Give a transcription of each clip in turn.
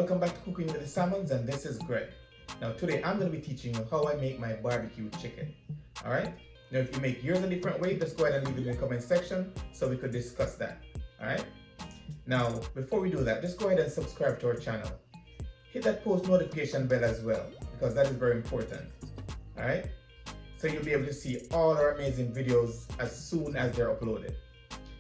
welcome back to Cooking with the Salmons, and this is Greg. Now today I'm going to be teaching you how I make my barbecue chicken. Alright? Now if you make yours a different way, just go ahead and leave it in the comment section so we could discuss that. Alright? Now before we do that, just go ahead and subscribe to our channel. Hit that post notification bell as well, because that is very important. Alright? So you'll be able to see all our amazing videos as soon as they're uploaded.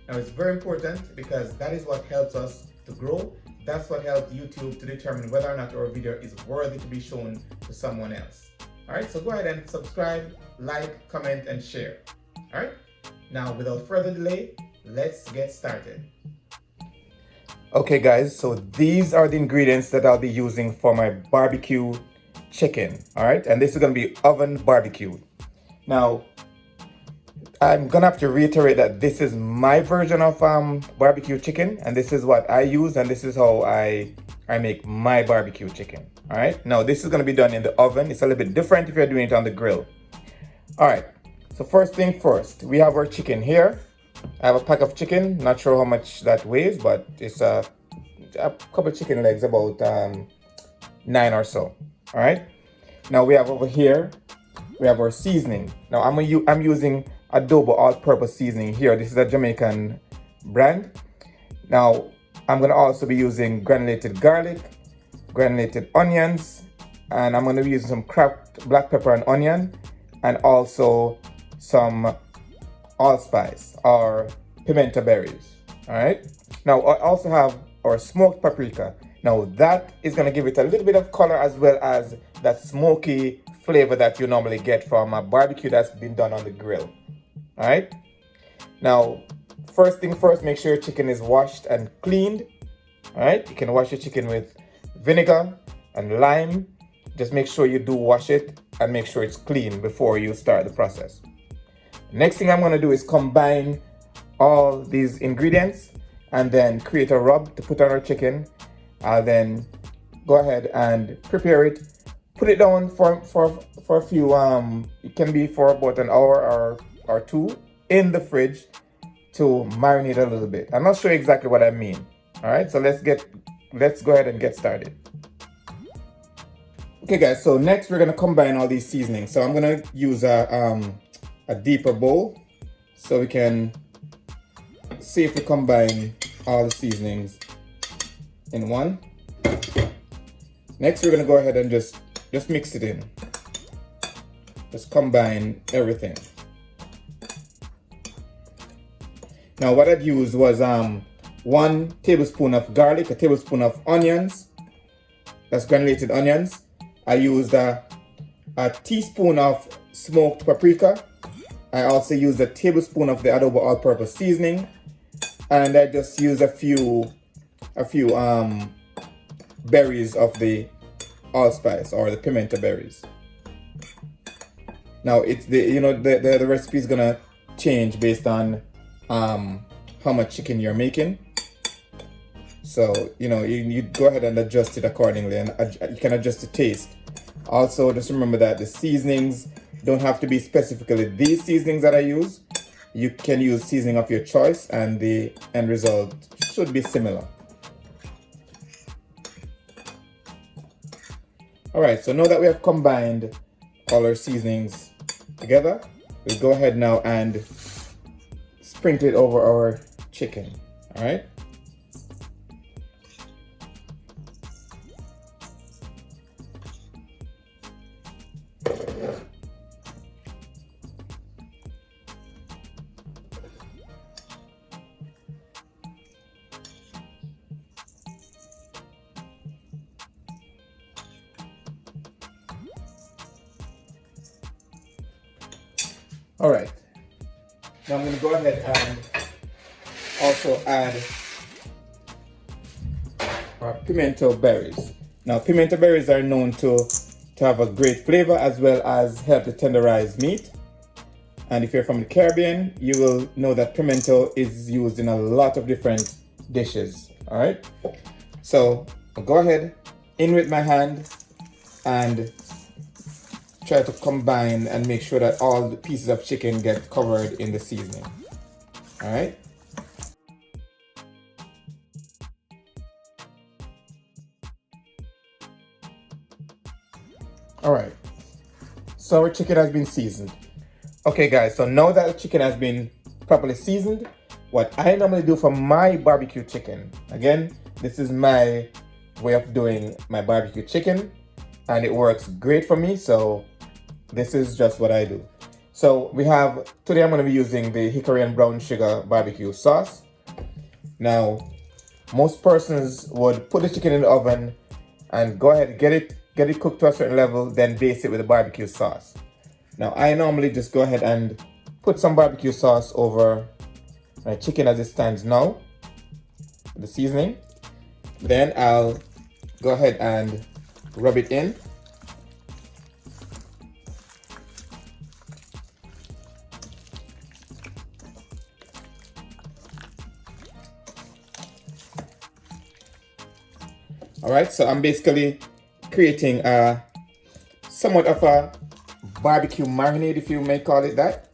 Now it's very important because that is what helps us to grow. That's what helps YouTube to determine whether or not our video is worthy to be shown to someone else. Alright, so go ahead and subscribe, like, comment, and share. Alright, now without further delay, let's get started. Okay guys, so these are the ingredients that I'll be using for my barbecue chicken. Alright, and this is going to be oven barbecued. Now, I'm gonna have to reiterate that this is my version of barbecue chicken, and this is what I use, and this is how I make my barbecue chicken. All right, now this is gonna be done in the oven. It's a little bit different if you're doing it on the grill. All right, so first thing first, we have our chicken here. I have a pack of chicken, not sure how much that weighs, but it's a couple of chicken legs, about 9 or so. All right, now we have over here, we have our seasoning. Now I'm using adobo all-purpose seasoning here. This is a Jamaican brand. Now I'm going to also be using granulated garlic, granulated onions, and I'm going to be using some cracked black pepper and onion, and also some allspice or pimento berries. All right, now I also have our smoked paprika. Now that is going to give it a little bit of color, as well as that smoky flavor that you normally get from a barbecue that's been done on the grill. All right, now first thing first, make sure your chicken is washed and cleaned. All right, you can wash your chicken with vinegar and lime. Just make sure you do wash it and make sure it's clean before you start the process. Next thing I'm going to do is combine all these ingredients and then create a rub to put on our chicken. I'll then go ahead and prepare it, put it down for a few it can be for about an hour or two in the fridge to marinate a little bit. I'm not sure exactly what I mean. All right, so let's go ahead and get started. Okay guys, so next we're gonna combine all these seasonings. So I'm gonna use a deeper bowl so we can safely combine all the seasonings in one. Next we're gonna go ahead and just mix it in. Just combine everything. Now what I've used was 1 tablespoon of garlic, a tablespoon of onions, that's granulated onions. I used a teaspoon of smoked paprika. I also used a tablespoon of the adobo all-purpose seasoning, and I just used a few berries of the allspice or the pimento berries. Now it's the recipe is gonna change based on how much chicken you're making, so you go ahead and adjust it accordingly, and you can adjust the taste. Also, just remember that the seasonings don't have to be specifically these seasonings that I use. You can use seasoning of your choice and the end result should be similar. Alright, so now that we have combined all our seasonings together, we'll go ahead now and sprinkle it over our chicken. Alright? Alright, now I'm going to go ahead and also add our pimento berries. Now pimento berries are known to have a great flavor as well as help to tenderize meat. And if you're from the Caribbean, you will know that pimento is used in a lot of different dishes. Alright, so I'll go ahead in with my hand and try to combine and make sure that all the pieces of chicken get covered in the seasoning. All right. All right, so our chicken has been seasoned. Okay guys, so now that the chicken has been properly seasoned, what I normally do for my barbecue chicken, again, this is my way of doing my barbecue chicken and it works great for me, so this is just what I do. So today I'm going to be using the hickory and brown sugar barbecue sauce. Now, most persons would put the chicken in the oven and go ahead and get it cooked to a certain level, then baste it with the barbecue sauce. Now, I normally just go ahead and put some barbecue sauce over my chicken as it stands now, the seasoning. Then I'll go ahead and rub it in. All right, so I'm basically creating somewhat of a barbecue marinade, if you may call it that.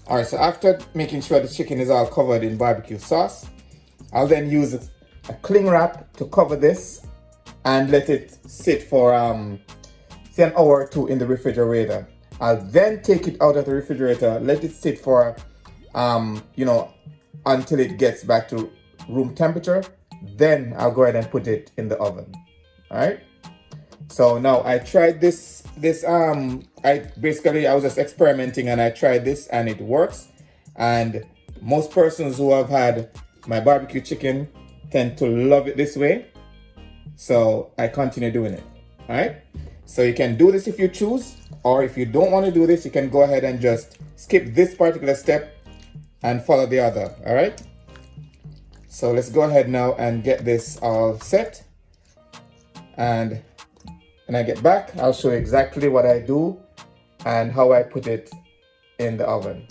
All right, so after making sure the chicken is all covered in barbecue sauce, I'll then use a cling wrap to cover this and let it sit for say an hour or two in the refrigerator. I'll then take it out of the refrigerator, let it sit for until it gets back to room temperature. Then I'll go ahead and put it in the oven. All right. So now I tried this. I was just experimenting and I tried this and it works. And most persons who have had my barbecue chicken tend to love it this way. So I continue doing it. All right. So you can do this if you choose, or if you don't want to do this, you can go ahead and just skip this particular step and follow the other. All right. So let's go ahead now and get this all set. And when I get back, I'll show you exactly what I do and how I put it in the oven.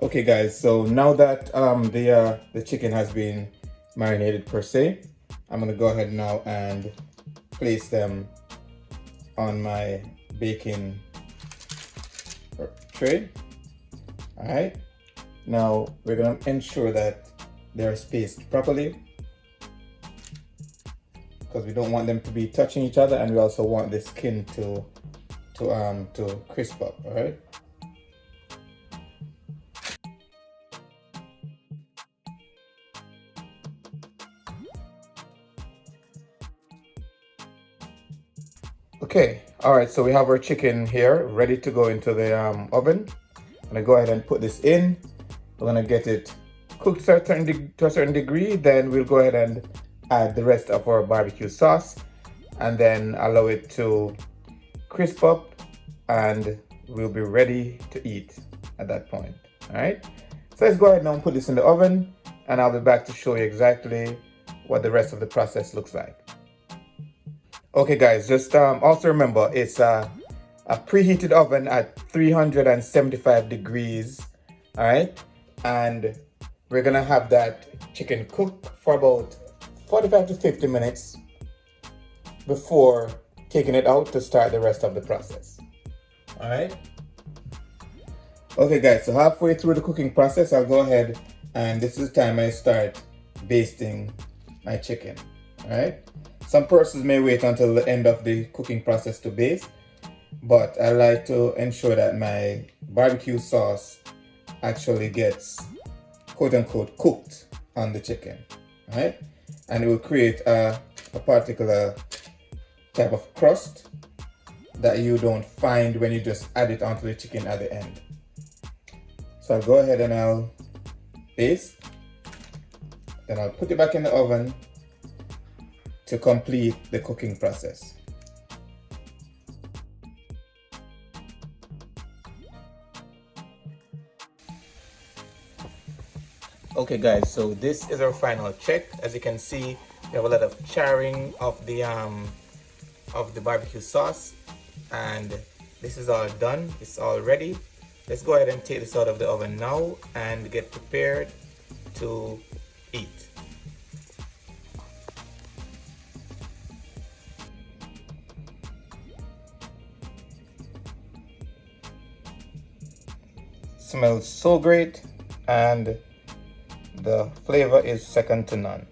Okay guys, so now that the chicken has been marinated per se, I'm gonna go ahead now and place them on my baking tray. All right, now we're gonna ensure that they're spaced properly, because we don't want them to be touching each other, and we also want the skin to crisp up. All right. Okay, all right, so we have our chicken here ready to go into the oven. I'm gonna go ahead and put this in. We're gonna get it cooked to a certain degree, then we'll go ahead and add the rest of our barbecue sauce and then allow it to crisp up, and we'll be ready to eat at that point. All right, so let's go ahead now and put this in the oven, and I'll be back to show you exactly what the rest of the process looks like. Okay guys, just also remember it's a preheated oven at 375 degrees. All right, and we're gonna have that chicken cooked for about 45 to 50 minutes before taking it out to start the rest of the process. All right. Okay guys, so halfway through the cooking process, I'll go ahead and this is the time I start basting my chicken. All right. Some persons may wait until the end of the cooking process to baste, but I like to ensure that my barbecue sauce actually gets quote unquote cooked on the chicken. All right. And it will create a particular type of crust that you don't find when you just add it onto the chicken at the end. So I'll go ahead and I'll baste, then I'll put it back in the oven to complete the cooking process. Okay guys, so this is our final check. As you can see, we have a lot of charring of the barbecue sauce, and this is all done. It's all ready. Let's go ahead and take this out of the oven now and get prepared to eat. Smells so great. and the flavor is second to none.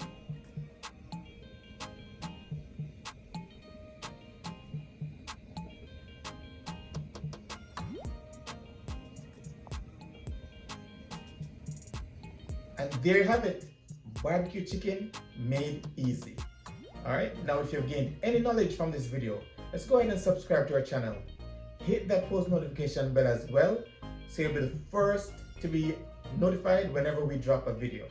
And there you have it, barbecue chicken made easy. Alright, now if you've gained any knowledge from this video, let's go ahead and subscribe to our channel. Hit that post notification bell as well, so you'll be the first to be notified whenever we drop a video.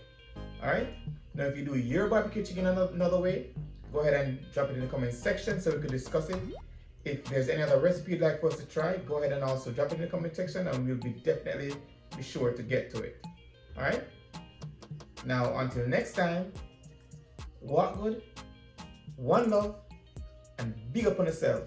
Alright, now if you do your barbecue chicken another way, go ahead and drop it in the comment section so we can discuss it. If there's any other recipe you'd like for us to try, go ahead and also drop it in the comment section and we'll definitely be sure to get to it. Alright, now until next time, walk good, one love, and big up on yourself.